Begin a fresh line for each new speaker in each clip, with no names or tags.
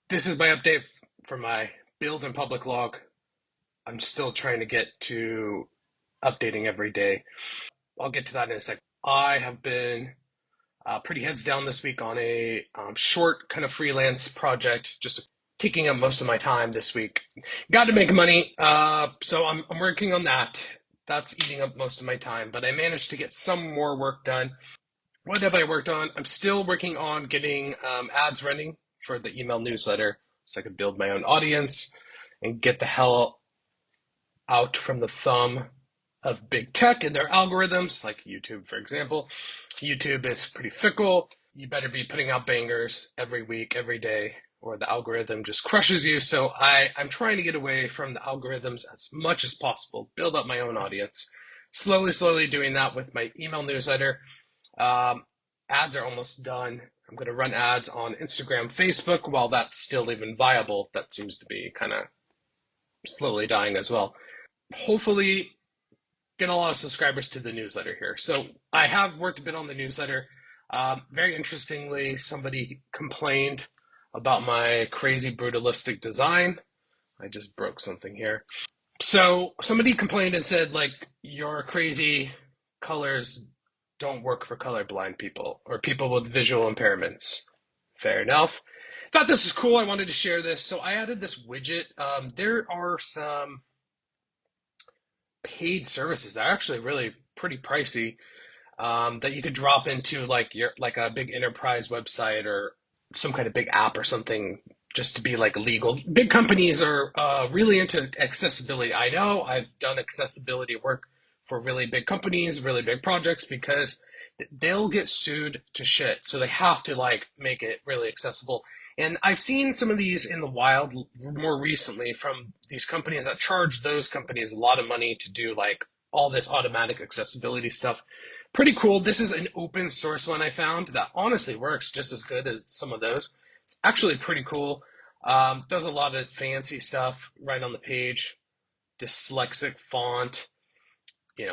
This is my update for my build and public log. I'm still trying to get to updating every day. I'll get to that in a second. I have been pretty heads down this week on a short kind of freelance project, just taking up most of my time this week. Got to make money, so I'm working on that. That's eating up most of my time, but I managed to get some more work done. What have I worked on? I'm still working on getting ads running for the email newsletter so I can build my own audience and get the hell out from the thumb of big tech and their algorithms, like YouTube, for example. YouTube is pretty fickle. You better be putting out bangers every week, every day, or the algorithm just crushes you. So I'm trying to get away from the algorithms as much as possible, build up my own audience. Slowly doing that with my email newsletter. Um, Ads are almost done. I'm going to run ads on Instagram, Facebook, while that's still even viable. That seems to be kind of slowly dying as well. Hopefully, get a lot of subscribers to the newsletter here. So I have worked a bit on the newsletter. Very interestingly, somebody complained about my crazy brutalistic design. I just broke something here. So somebody complained and said, like, your crazy colors don't work for colorblind people or people with visual impairments. Fair enough. Thought this was cool. I wanted to share this. So I added this widget. There are some paid services that are actually really pretty pricey, that you could drop into like a big enterprise website or some kind of big app or something just to be like legal. Big companies are really into accessibility. I know I've done accessibility work for really big companies, really big projects because they'll get sued to shit. So they have to like make it really accessible. And I've seen some of these in the wild more recently from these companies that charge those companies a lot of money to do like all this automatic accessibility stuff. Pretty cool. This is an open source one I found that honestly works just as good as some of those. It's actually pretty cool. Does a lot of fancy stuff right on the page. Dyslexic font,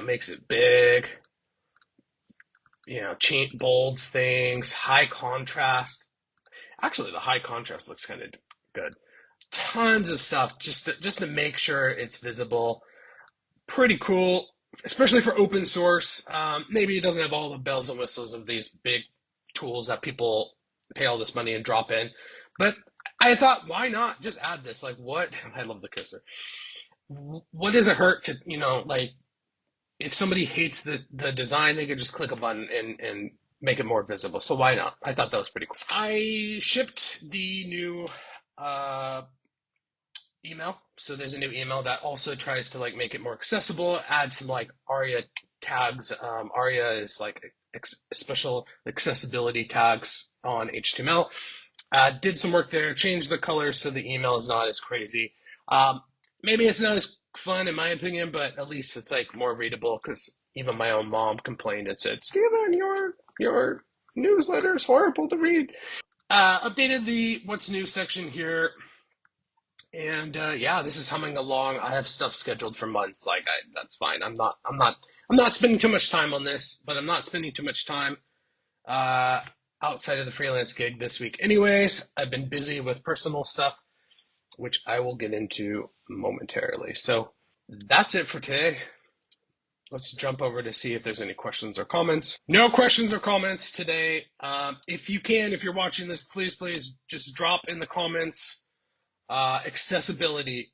makes it big, bolds things, high contrast. Actually, the high contrast looks kind of good. Tons of stuff just to make sure it's visible. Pretty cool, especially for open source. Maybe it doesn't have all the bells and whistles of these big tools that people pay all this money and drop in. But I thought, why not just add this? Like, what? I love the cursor. What does it hurt to, like, if somebody hates the design, they could just click a button and make it more visible. So why not? I thought that was pretty cool. I shipped the new uh, email. So there's a new email that also tries to like make it more accessible, add some like ARIA tags. ARIA is like special accessibility tags on HTML. Did some work there, changed the colors so the email is not as crazy. Maybe it's not as fun in my opinion, but at least it's like more readable because even my own mom complained and said, "Steven, your newsletter is horrible to read." Updated the what's new section here. And yeah, this is humming along. I have stuff scheduled for months. Like that's fine. I'm not spending too much time on this, but I'm not spending too much time uh, outside of the freelance gig this week. Anyways, I've been busy with personal stuff, which I will get into momentarily. So that's it for today. Let's jump over to see if there's any questions or comments. No questions or comments today. If you're watching this, please just drop in the comments. Accessibility,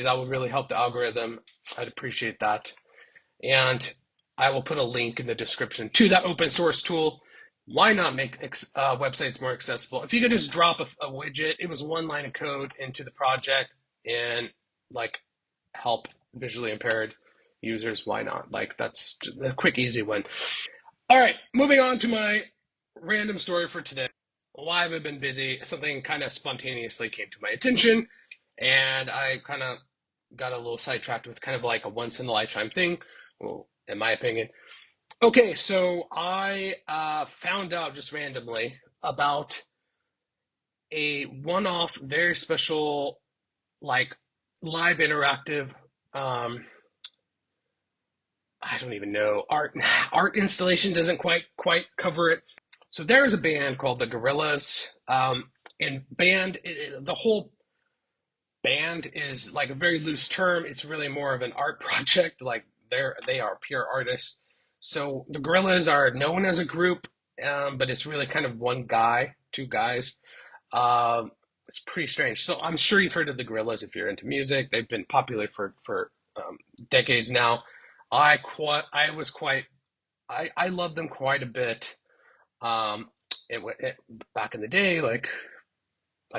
that would really help the algorithm. I'd appreciate that. And I will put a link in the description to that open source tool. Why not make websites more accessible? If you could just drop a widget, it was one line of code into the project and like help visually impaired users, why not? Like that's a quick, easy one. All right, moving on to my random story for today. Why have I been busy? Something kind of spontaneously came to my attention, and I kind of got a little sidetracked with kind of like a once in a lifetime thing, well, in my opinion. Okay, so I found out just randomly about a one-off, very special, like live interactive. I don't even know, art installation doesn't quite cover it. So there is a band called the Gorillas. And band, the whole band is like a very loose term. It's really more of an art project. Like they are pure artists. So the Gorillas are known as a group, but it's really kind of one guy, two guys. Um, it's pretty strange. So I'm sure you've heard of the Gorillas if you're into music. They've been popular for decades now. I was quite I love them quite a bit. Um, it back in the day, like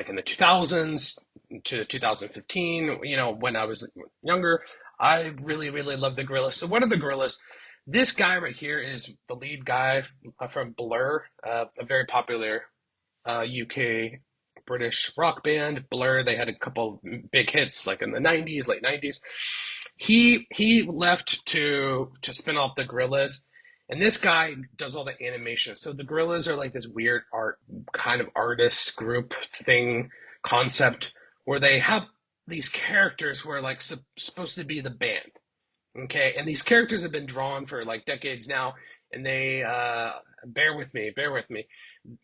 in the 2000s to 2015, when I was younger, I really, really loved the Gorillas. So what are the Gorillas? This guy right here is the lead guy from Blur, a very popular UK British rock band. Blur, they had a couple big hits like in the 90s, late 90s. He left to spin off the Gorillas, and this guy does all the animation. So the Gorillas are like this weird art kind of artist group thing concept where they have these characters who are like supposed to be the band. Okay, and these characters have been drawn for like decades now, and they bear with me.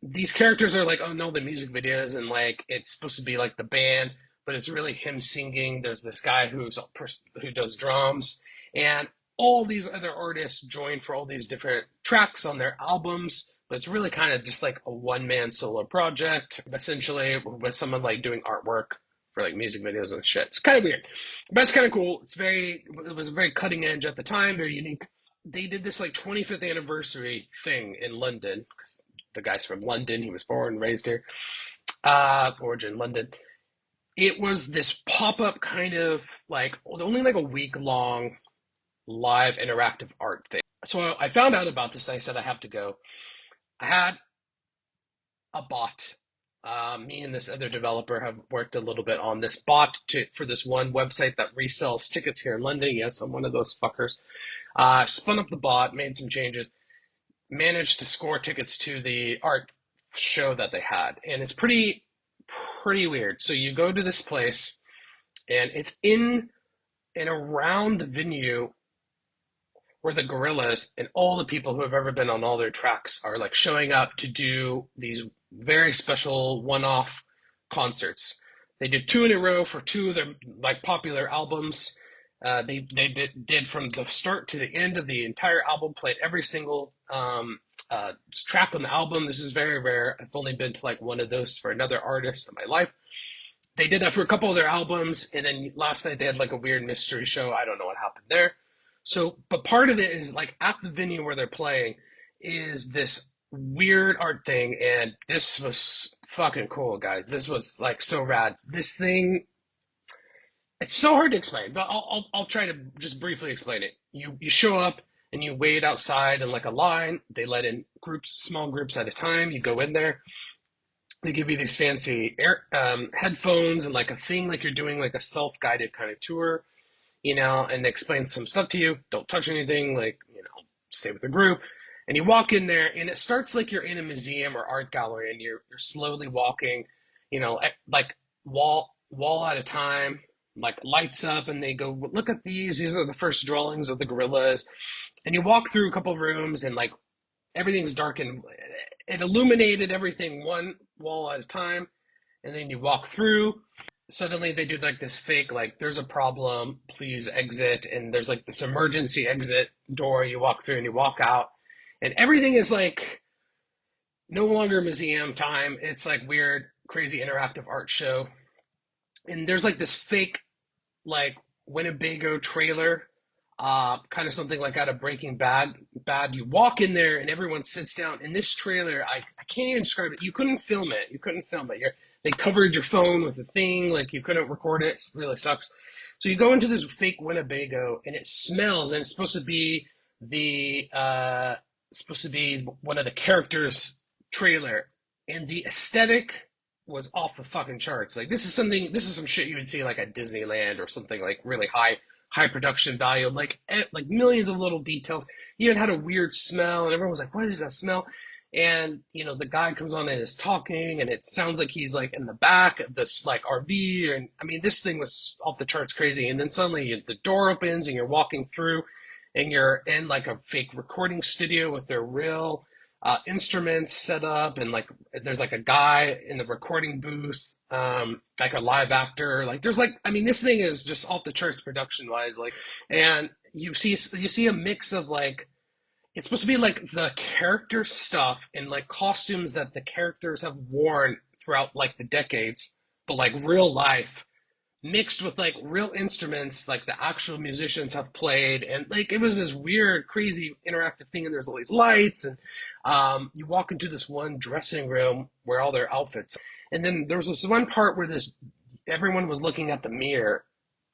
These characters are like, oh no, the music videos, and like it's supposed to be like the band, but it's really him singing. There's this guy who does drums, and all these other artists join for all these different tracks on their albums. But it's really kind of just like a one man solo project, essentially, with someone like doing artwork for like music videos and shit. It's kind of weird, but it's kind of cool. It was very cutting edge at the time, very unique. They did this like 25th anniversary thing in London because the guy's from London. He was born and raised here, origin London. It was this pop up kind of like only like a week long live interactive art thing. So I found out about this. I said I have to go. I had a bot. Me and this other developer have worked a little bit on this bot for this one website that resells tickets here in London. Yes, I'm one of those fuckers. Spun up the bot, made some changes, managed to score tickets to the art show that they had, and it's pretty weird. So you go to this place, and it's in and around the venue where the Gorillas and all the people who have ever been on all their tracks are like showing up to do these very special one-off concerts. They did two in a row for two of their like popular albums. Did from the start to the end of the entire album, played every single track on the album. This is very rare. I've only been to like one of those for another artist in my life. They did that for a couple of their albums, and then last night they had like a weird mystery show. I don't know what happened there. So, but part of it is like at the venue where they're playing is this weird art thing, and this was fucking cool, guys. This was like so rad. This thing, it's so hard to explain, but I'll try to just briefly explain it. You show up and you wait outside in like a line. They let in groups, small groups at a time. You go in there. They give you these fancy headphones and like a thing like you're doing like a self-guided kind of tour, and they explain some stuff to you. Don't touch anything, like, stay with the group. And you walk in there, and it starts like you're in a museum or art gallery, and you're slowly walking, like wall at a time, like lights up, and they go, look at these. These are the first drawings of the Gorillas. And you walk through a couple of rooms, and like everything's dark, and it illuminated everything one wall at a time. And then you walk through. Suddenly they do like this fake, like, there's a problem, please exit. And there's like this emergency exit door. You walk through and you walk out. And everything is like no longer museum time. It's like weird, crazy interactive art show. And there's like this fake, like, Winnebago trailer, kind of something like out of Breaking Bad. You walk in there and everyone sits down. In this trailer, I can't even describe it. You couldn't film it. They covered your phone with a thing, like you couldn't record it. It really sucks. So you go into this fake Winnebago, and it smells, and it's supposed to be one of the characters' trailer, and the aesthetic was off the fucking charts. Like this is some shit you would see like at Disneyland or something, like really high production value, like millions of little details. Even had a weird smell, and everyone was like, "What is that smell?" And the guy comes on and is talking, and it sounds like he's like in the back of this like RV, and I mean this thing was off the charts crazy. And then suddenly the door opens, and you're walking through, and you're in like a fake recording studio with their real instruments set up, and like there's like a guy in the recording booth, like a live actor. Like there's like, I mean, this thing is just off the charts production wise. Like, and you see a mix of like, it's supposed to be like the character stuff and like costumes that the characters have worn throughout like the decades, but like real life mixed with like real instruments like the actual musicians have played, and like it was this weird crazy interactive thing, and there's all these lights, and you walk into this one dressing room where all their outfits, and then there was this one part where this everyone was looking at the mirror,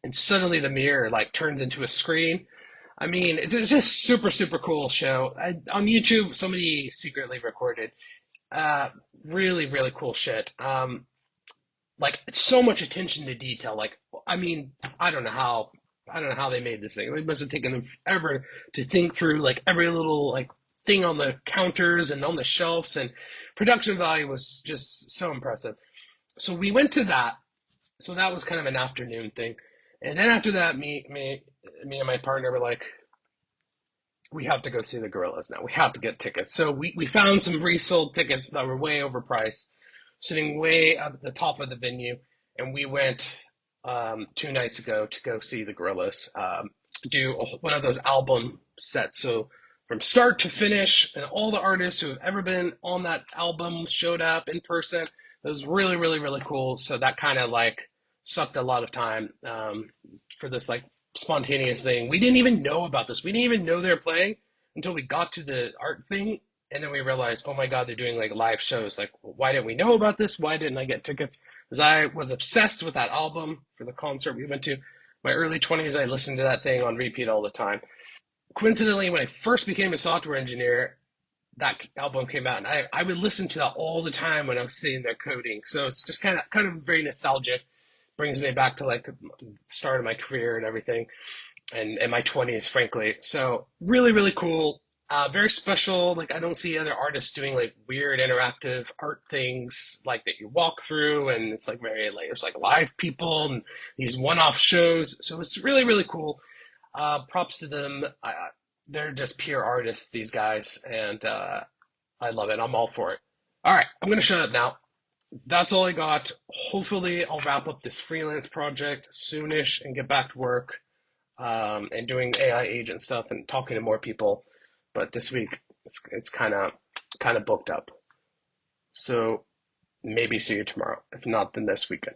and suddenly the mirror like turns into a screen. I mean, it's just super cool show. On YouTube somebody secretly recorded uh really cool shit. Like so much attention to detail. Like, I mean, I don't know how they made this thing. It must have taken them forever to think through like every little like thing on the counters and on the shelves, and production value was just so impressive. So we went to that. So that was kind of an afternoon thing. And then after that, me and my partner were like, we have to go see the Gorillas now. We have to get tickets. So we found some resold tickets that were way overpriced, sitting way up at the top of the venue. And we went 2 nights ago to go see the Gorillas do one of those album sets. So from start to finish, and all the artists who have ever been on that album showed up in person. It was really cool. So that kind of like sucked a lot of time for this like spontaneous thing. We didn't even know about this. We didn't even know they were playing until we got to the art thing, and then we realized, oh my god, they're doing like live shows. Like, why didn't we know about this? Why didn't I get tickets? Because I was obsessed with that album for the concert we went to. My early 20s, I listened to that thing on repeat all the time. Coincidentally, when I first became a software engineer, that album came out, and I would listen to that all the time when I was sitting there coding. So it's just kind of very nostalgic. Brings me back to like the start of my career and everything, and my 20s, frankly. So really cool. Very special. Like I don't see other artists doing like weird interactive art things like that you walk through, and it's like very like there's like live people and these one-off shows. So it's really cool. Props to them. They're just pure artists, these guys, and I love it. I'm all for it. All right, I'm gonna shut up now. That's all I got. Hopefully, I'll wrap up this freelance project soonish and get back to work, and doing AI agent stuff and talking to more people. But this week, it's kind of booked up. So maybe see you tomorrow. If not, then this weekend.